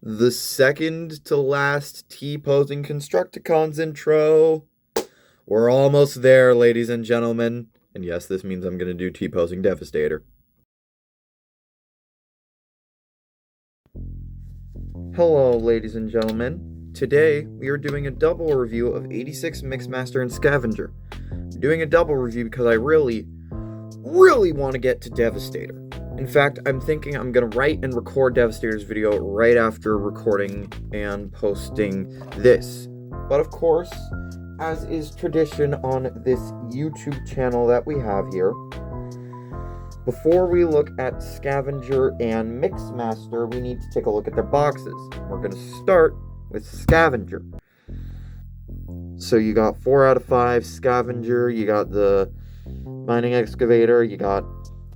The second to last T-posing Constructicons intro. We're almost there, ladies and gentlemen. And yes, this means I'm going to do T-posing Devastator. Hello, ladies and gentlemen. Today, we are doing a double review of 86 Mixmaster and Scavenger. I'm doing a double review because I really want to get to Devastator. In fact, I'm thinking I'm going to write and record Devastator's video right after recording and posting this. But of course, as is tradition on this YouTube channel that we have here, before we look at Scavenger and Mixmaster, we need to take a look at their boxes. We're going to start with Scavenger. So you got 4 out of 5 Scavenger, you got the mining excavator, you got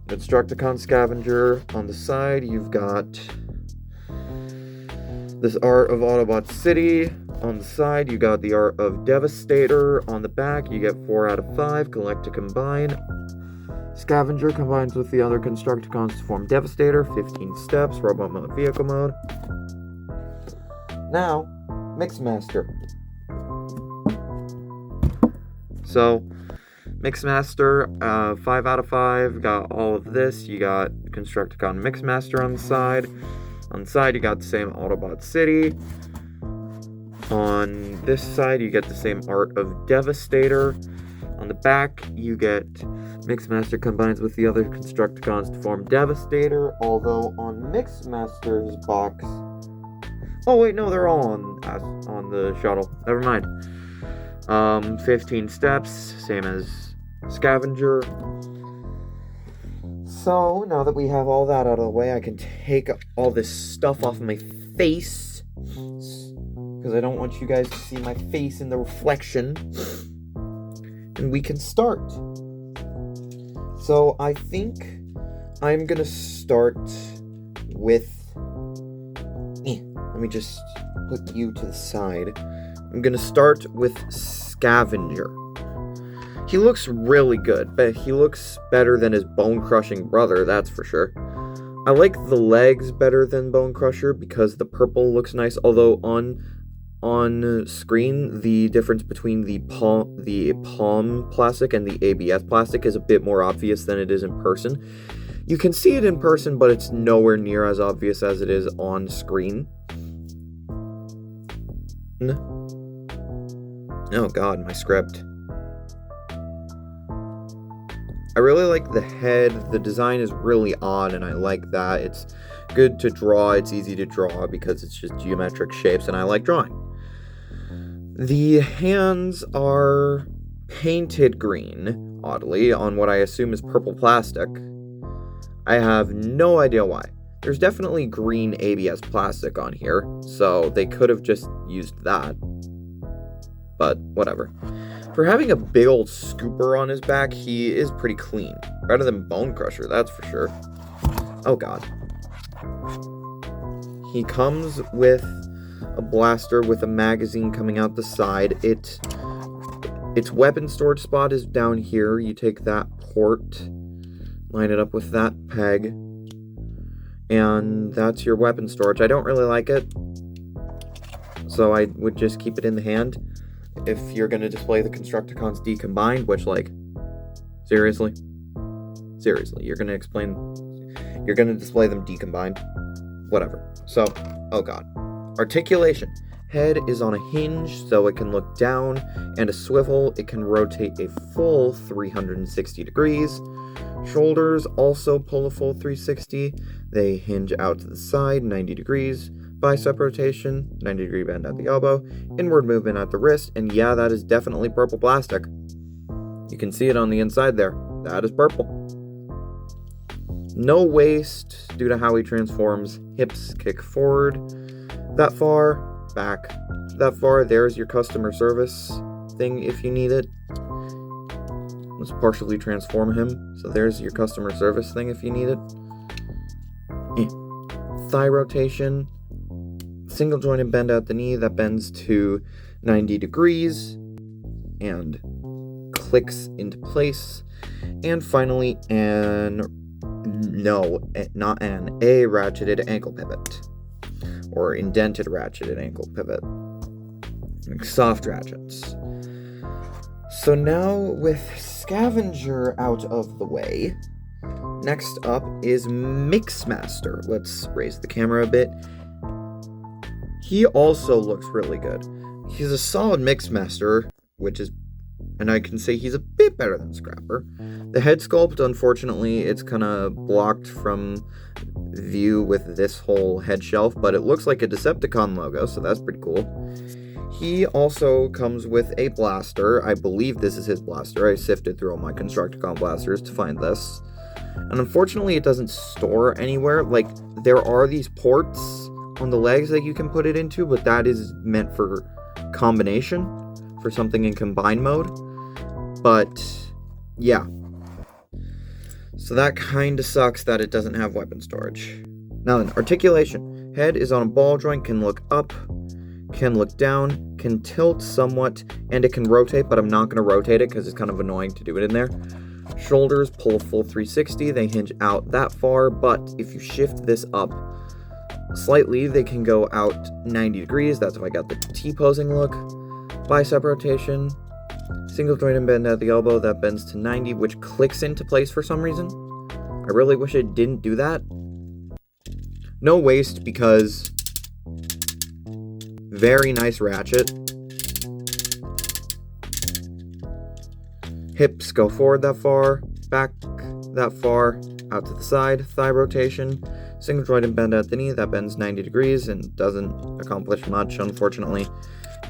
Constructicon Scavenger. On the side, you've got this art of Autobot City. On the side, you got the art of Devastator. On the back, you get 4 out of 5. Collect to combine. Scavenger combines with the other Constructicons to form Devastator. 15 steps. Robot mode, vehicle mode. Now, Mixmaster. So, Mixmaster, 5 out of 5, got all of this. You got Constructicon Mixmaster on the side. On the side, you got the same Autobot City. On this side, you get the same art of Devastator. On the back, you get Mixmaster combines with the other Constructicons to form Devastator, although on Mixmaster's box... Oh wait, no, they're all on the shuttle. Never mind. 15 steps, same as Scavenger. So, now that we have all that out of the way, I can take all this stuff off of my face, because I don't want you guys to see my face in the reflection, and we can start. So, I think I'm gonna start with... let me just put you to the side. I'm gonna start with Scavenger. He looks really good, but he looks better than his bone-crushing brother, that's for sure. I like the legs better than Bone Crusher because the purple looks nice, although on screen, the difference between the palm plastic and the ABS plastic is a bit more obvious than it is in person. You can see it in person, but it's nowhere near as obvious as it is on screen. Oh god, my script. I really like the head. The design is really odd, and I like that. It's good to draw. It's easy to draw because it's just geometric shapes, and I like drawing. The hands are painted green, oddly, on what I assume is purple plastic. I have no idea why. There's definitely green ABS plastic on here, so they could have just used that. But whatever. For having a big old scooper on his back, he is pretty clean. Better than Bone Crusher, that's for sure. Oh god. He comes with a blaster with a magazine coming out the side. Its weapon storage spot is down here. You take that port, line it up with that peg, and that's your weapon storage. I don't really like it, so I would just keep it in the hand. If you're going to display the Constructicons decombined, which, like, seriously, you're going to display them decombined, whatever. So, oh god. Articulation. Head is on a hinge, so it can look down, and a swivel, it can rotate a full 360 degrees. Shoulders also pull a full 360. They hinge out to the side, 90 degrees. Bicep rotation, 90 degree bend at the elbow, inward movement at the wrist, and yeah, that is definitely purple plastic. You can see it on the inside there. That is purple. No waist due to how he transforms. Hips kick forward that far, back that far. There's your customer service thing if you need it. Let's partially transform him. So there's your customer service thing if you need it. Thigh rotation. Single jointed bend at the knee that bends to 90 degrees and clicks into place. And finally, a ratcheted ankle pivot. or indented ratchet and ankle pivot, like soft ratchets. So now with Scavenger out of the way, next up is Mixmaster. Let's raise the camera a bit. He also looks really good. He's a solid Mixmaster, and I can say he's a bit better than Scrapper. The head sculpt, unfortunately, it's kind of blocked from view with this whole head shelf, but it looks like a Decepticon logo, so that's pretty cool. He also comes with a blaster. I believe this is his blaster. I sifted through all my Constructicon blasters to find this. And unfortunately, it doesn't store anywhere. Like, there are these ports on the legs that you can put it into, but that is meant for combination, for something in combine mode. But, yeah. So that kinda sucks that it doesn't have weapon storage. Now then, articulation. Head is on a ball joint, can look up, can look down, can tilt somewhat, and it can rotate, but I'm not going to rotate it because it's kind of annoying to do it in there. Shoulders pull a full 360, they hinge out that far, but if you shift this up slightly, they can go out 90 degrees. That's if I got the T-posing look. Bicep rotation, single joint and bend at the elbow, that bends to 90, which clicks into place for some reason. I really wish it didn't do that. No waist because very nice ratchet. Hips go forward that far, back that far, out to the side, thigh rotation, single joint and bend at the knee, that bends 90 degrees and doesn't accomplish much, unfortunately.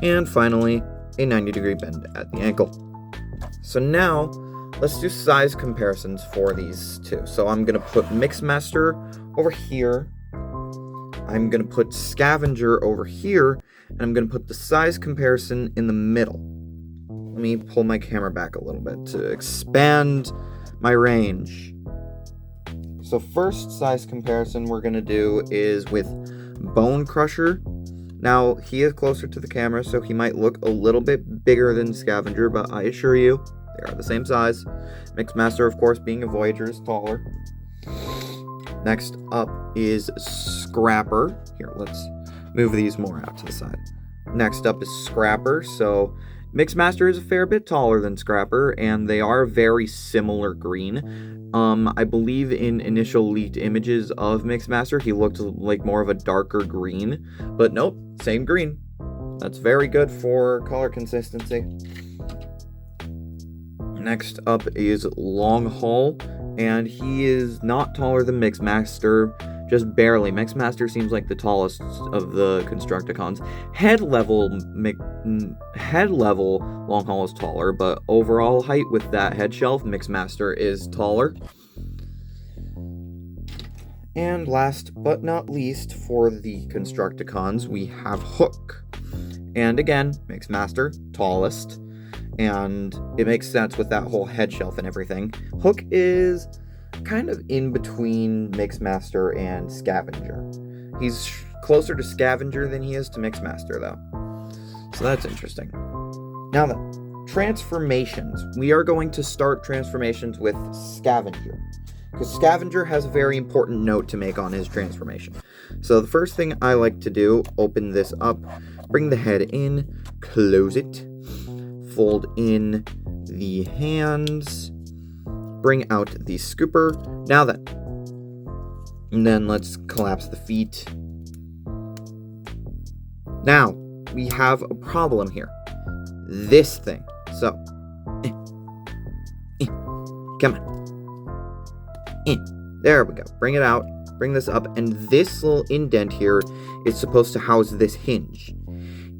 And finally, a 90-degree bend at the ankle. So now, let's do size comparisons for these two. So I'm going to put Mixmaster over here. I'm going to put Scavenger over here. And I'm going to put the size comparison in the middle. Let me pull my camera back a little bit to expand my range. So first size comparison we're going to do is with Bone Crusher. Now, he is closer to the camera, so he might look a little bit bigger than Scavenger, but I assure you, they are the same size. Mixmaster, of course, being a Voyager, is taller. Next up is Scrapper. Here, let's move these more out to the side. Next up is Scrapper. So Mixmaster is a fair bit taller than Scrapper, and they are very similar green. I believe in initial leaked images of Mixmaster, he looked like more of a darker green, but nope, same green. That's very good for color consistency. Next up is Long Haul, and he is not taller than Mixmaster, just barely. Mixmaster seems like the tallest of the Constructicons. Head level Long Haul is taller, but overall height with that head shelf, Mixmaster is taller. And last but not least, for the Constructicons, we have Hook. And again, Mixmaster, tallest. And it makes sense with that whole head shelf and everything. Hook is kind of in between Mixmaster and Scavenger. He's closer to Scavenger than he is to Mixmaster, though. So that's interesting. Now then, transformations. We are going to start transformations with Scavenger, because Scavenger has a very important note to make on his transformation. So the first thing I like to do, open this up, bring the head in, close it, fold in the hands, bring out the scooper. Now then, and then let's collapse the feet. Now, we have a problem here. This thing. So, come on. There we go. Bring it out. Bring this up. And this little indent here is supposed to house this hinge.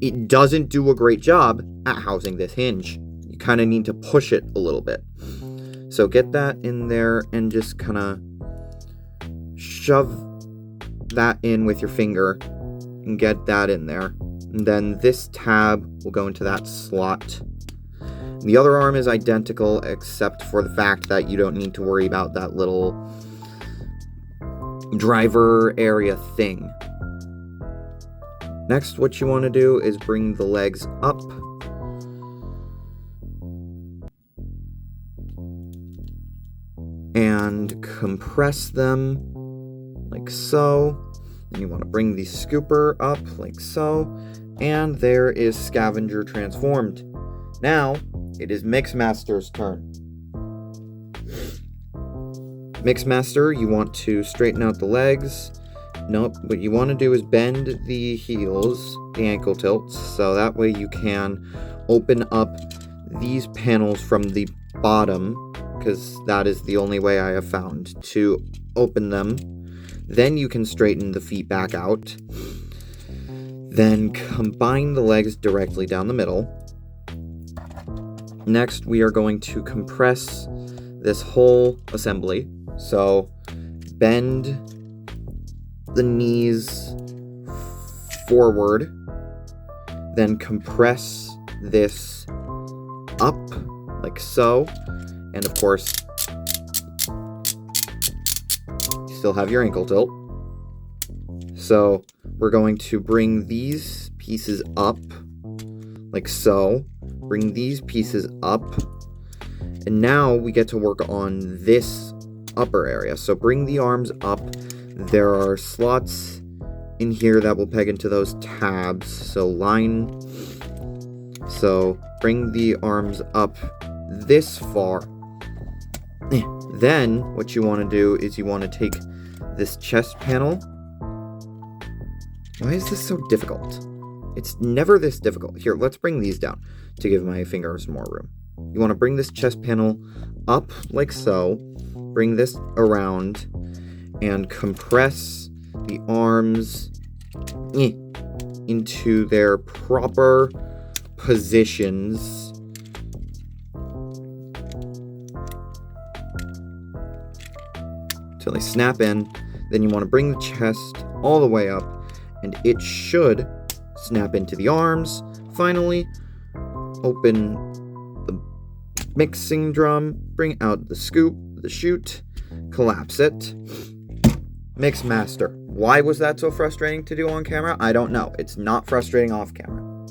It doesn't do a great job at housing this hinge. You kind of need to push it a little bit. So get that in there and just kind of shove that in with your finger and get that in there. And then this tab will go into that slot. The other arm is identical except for the fact that you don't need to worry about that little driver area thing. Next, what you want to do is bring the legs up. And compress them like so. And you want to bring the scooper up like so. And there is Scavenger transformed. Now, it is Mixmaster's turn. Mixmaster, you want to straighten out the legs. Nope, what you want to do is bend the heels, the ankle tilts, so that way you can open up these panels from the bottom, because that is the only way I have found to open them. Then you can straighten the feet back out. Then combine the legs directly down the middle. Next, we are going to compress this whole assembly. So, bend the knees forward, then compress this up like so, and of course, you still have your ankle tilt. So, we're going to bring these pieces up like so, bring these pieces up, and now we get to work on this upper area. So bring the arms up. There are slots in here that will peg into those tabs. So bring the arms up this far. Then what you want to do is you want to take this chest panel. Why is this so difficult? It's never this difficult. Here, let's bring these down to give my fingers more room. You want to bring this chest panel up like so. Bring this around and compress the arms into their proper positions. Until they snap in. Then you want to bring the chest all the way up, and it should snap into the arms. Finally, open the mixing drum, bring out the scoop, the chute, collapse it. Mixmaster. Why was that so frustrating to do on camera? I don't know. It's not frustrating off camera.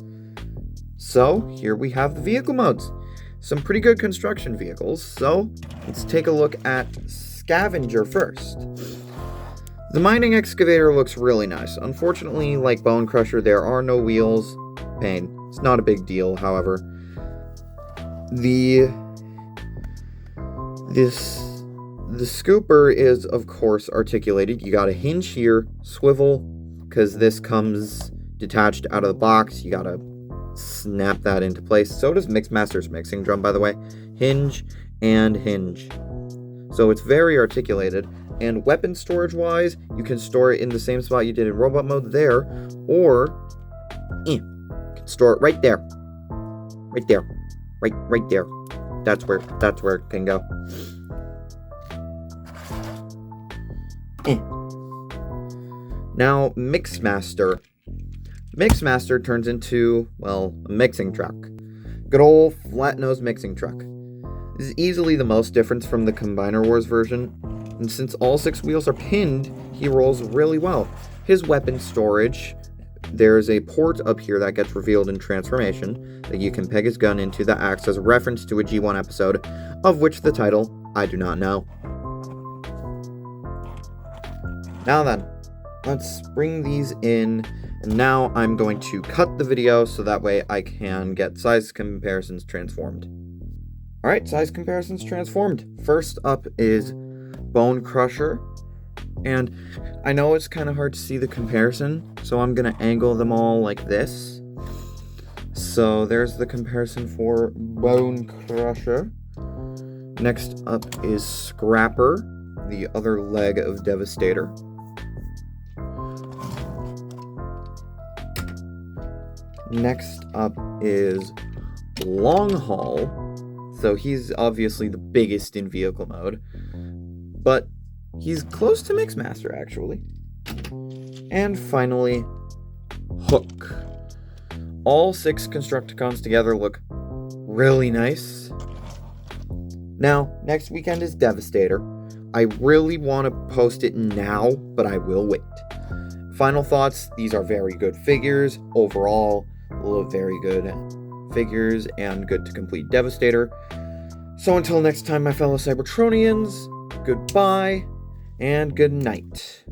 So, here we have the vehicle modes. Some pretty good construction vehicles. So, let's take a look at Scavenger first. The mining excavator looks really nice. Unfortunately, like Bone Crusher, there are no wheels. Pain. It's not a big deal, however. The scooper is, of course, articulated. You got a hinge here, swivel, because this comes detached out of the box. You gotta snap that into place. So does Mixmaster's mixing drum, by the way. Hinge and hinge. So it's very articulated. And weapon storage-wise, you can store it in the same spot you did in robot mode there, or you can store it right there. Right there. Right there. That's where it can go. Now, Mixmaster. Mixmaster turns into, well, a mixing truck. Good old flat-nosed mixing truck. This is easily the most difference from the Combiner Wars version, and since all 6 wheels are pinned, he rolls really well. His weapon storage, there's a port up here that gets revealed in Transformation that you can peg his gun into that acts as a reference to a G1 episode, of which the title, I do not know. Now then, let's bring these in, and now I'm going to cut the video so that way I can get size comparisons transformed. Alright, size comparisons transformed. First up is Bone Crusher, and I know it's kind of hard to see the comparison, so I'm going to angle them all like this. So there's the comparison for Bone Crusher. Next up is Scrapper, the other leg of Devastator. Next up is Long Haul. So he's obviously the biggest in vehicle mode, but he's close to Mixmaster, actually. And finally, Hook. All 6 Constructicons together look really nice. Now, next weekend is Devastator. I really want to post it now, but I will wait. Final thoughts, these are very good figures. Overall, very good figures and good to complete Devastator. So until next time, my fellow Cybertronians, goodbye and good night.